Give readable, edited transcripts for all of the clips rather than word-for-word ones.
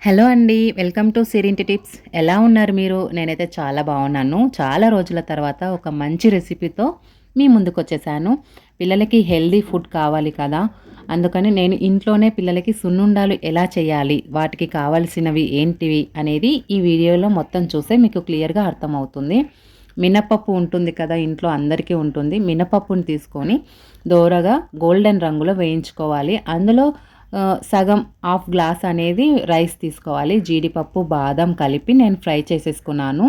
Hello అండి. Welcome to సిరింటి tips. ఎలా ఉన్నారు మీరు? నేనైతే చాలా బాగున్నాను. చాలా రోజుల తర్వాత ఒక మంచి రెసిపీతో మీ ముందుకొచ్చేసాను. పిల్లలకి హెల్తీ ఫుడ్ కావాలి కదా! అందుకని నేను ఇంట్లోనే పిల్లలకి సున్నుండాలు ఎలా చేయాలి? వాటికి కావాల్సినవి ఏంటివి? అనేది ఈ వీడియోలో మొత్తం చూస్తే మీకు క్లియర్‌గా అర్థమవుతుంది. మినపప్పు ఉంటుంది కదా! ఇంట్లో అందరికీ ఉంటుంది. మినపప్పుని తీసుకొని దోరగా గోల్డెన్ రంగులో వేయించుకోవాలి. అందులో సగం హాఫ్ గ్లాస్ అనేది రైస్ తీసుకోవాలి. జీడిపప్పు, బాదం కలిపి నేను ఫ్రై చేసేసుకున్నాను.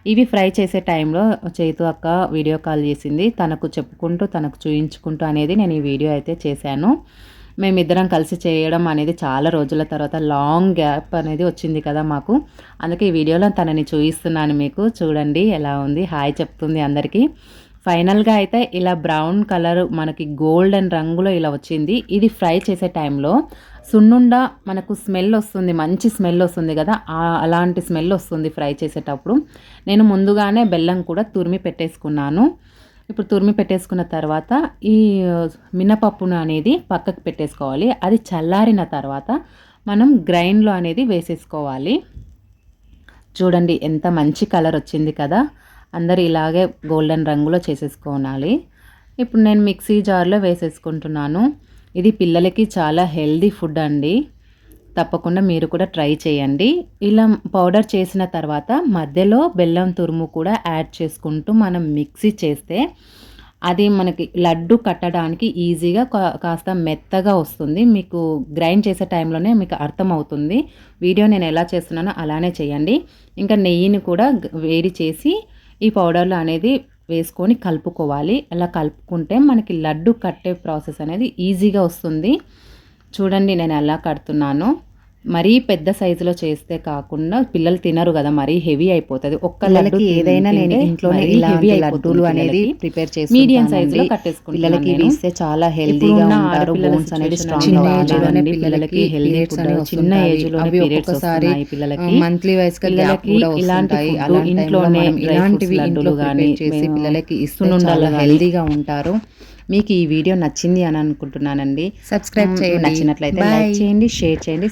ఇవి ఫ్రై చేసే టైంలో చైతు అక్క వీడియో కాల్ చేసింది. తనకు చెప్పుకుంటూ, తనకు చూయించుకుంటూ అనేది నేను ఈ వీడియో అయితే చేశాను. మేమిద్దరం కలిసి చేయడం అనేది చాలా రోజుల తర్వాత లాంగ్ గ్యాప్ అనేది వచ్చింది కదా మాకు. అందుకే ఈ వీడియోలో తనని చూయిస్తున్నాను మీకు. చూడండి ఎలా ఉంది. హాయ్ చెప్తుంది అందరికీ. ఫైనల్‌గా అయితే ఇలా బ్రౌన్ కలర్ మనకి గోల్డెన్ రంగులో ఇలా వచ్చింది. ఇది ఫ్రై చేసే టైంలో సున్నుండ మనకు స్మెల్ వస్తుంది. మంచి స్మెల్ వస్తుంది కదా! అలాంటి స్మెల్ వస్తుంది ఫ్రై చేసేటప్పుడు. నేను ముందుగానే బెల్లం కూడా తురిమి పెట్టేసుకున్నాను. ఇప్పుడు తురిమి పెట్టేసుకున్న తర్వాత ఈ మినపప్పును అనేది పక్కకు పెట్టేసుకోవాలి. అది చల్లారిన తర్వాత మనం గ్రైండ్‌లో అనేది వేసేసుకోవాలి. చూడండి ఎంత మంచి కలర్ వచ్చింది కదా! అందరూ ఇలాగే గోల్డెన్ రంగులో చేసేసుకోవాలి. ఇప్పుడు నేను మిక్సీ జార్లో వేసేసుకుంటున్నాను. ఇది పిల్లలకి చాలా హెల్తీ ఫుడ్ అండి. తప్పకుండా మీరు కూడా ట్రై చేయండి. ఇలా పౌడర్ చేసిన తర్వాత మధ్యలో బెల్లం తురుము కూడా యాడ్ చేసుకుంటూ మనం మిక్సీ చేస్తే అది మనకి లడ్డు కట్టడానికి ఈజీగా కాస్త మెత్తగా వస్తుంది. మీకు గ్రైండ్ చేసే టైంలోనే మీకు అర్థమవుతుంది. వీడియో నేను ఎలా చేస్తున్నానో అలానే చేయండి. ఇంకా నెయ్యిని కూడా వేడి చేసి ఈ పౌడర్లో అనేది వేసుకొని కలుపుకోవాలి. అలా కలుపుకుంటే మనకి లడ్డు కట్టే ప్రాసెస్ అనేది ఈజీగా వస్తుంది. చూడండి నేను ఎలా కడుతున్నానో. మరీ పెద్ద సైజులో చేస్తే కాకుండా పిల్లలు తినరు కదా, మరీ హెవీ అయిపోతుంది. ఒక్క లడ్డు ఏదైనా నేను ఇంట్లోనే హెవీ లడ్డూలు అనేది ప్రిపేర్ చేసి మీడియం సైజులో కట్టేసుకుంటాను. పిల్లలకి ఇస్తే చాలా హెల్తీగా ఉంటారు. బోన్స్ అనేది స్ట్రాంగ్ గా ఉంటాయి. పిల్లలకి హెల్తీ ఫుడ్ చిన్న ఏజ్ లో పీరియడ్స్ వస్తున్నాయి పిల్లలకి. మంత్లీ వైస్ గా పిల్లలకి ఇలాంటి ఇంట్లోనే ఇలాంటివి లడ్డూలు కానీ చేసి పిల్లలకి ఇస్తుండాలి, హెల్తీగా ఉంటారు. మీకు ఈ వీడియో నచ్చింది అని అనుకుంటున్నానండి. సబ్స్క్రైబ్ చేయండి. నచ్చినట్లయితే లైక్ చేయండి, షేర్ చేయండి.